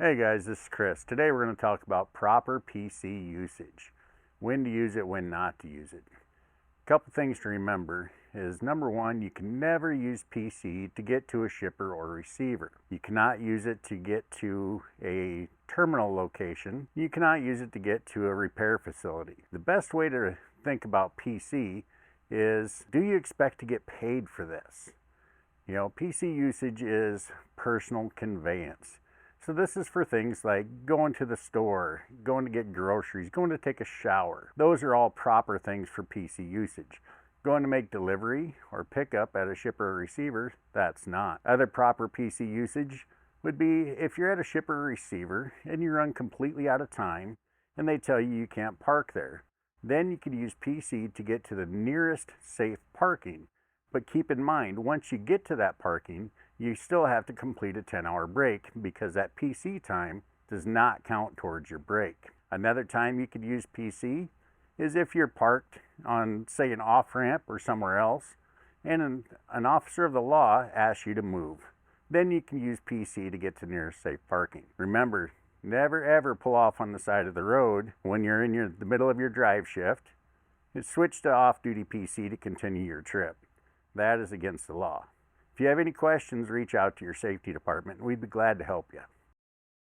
Hey guys, this is Chris. Today we're going to talk about proper PC usage. When to use it, when not to use it. A couple things to remember is number one, you can never use PC to get to a shipper or receiver. You cannot use it to get to a terminal location. You cannot use it to get to a repair facility. The best way to think about PC is, do you expect to get paid for this? PC usage is personal conveyance. So this is for things like going to the store, going to get groceries, going to take a shower. Those are all proper things for PC usage. Going to make delivery or pickup at a shipper or receiver, that's not. Other proper PC usage would be if you're at a shipper or receiver and you run completely out of time and they tell you can't park there. Then you could use PC to get to the nearest safe parking. But keep in mind, once you get to that parking, you still have to complete a 10-hour break because that PC time does not count towards your break. Another time you could use PC is if you're parked on, say, an off-ramp or somewhere else, and an officer of the law asks you to move. Then you can use PC to get to nearest safe parking. Remember, never ever pull off on the side of the road when you're in the middle of your drive shift. Switch to off-duty PC to continue your trip. That is against the law. If you have any questions, reach out to your safety department. We'd be glad to help you.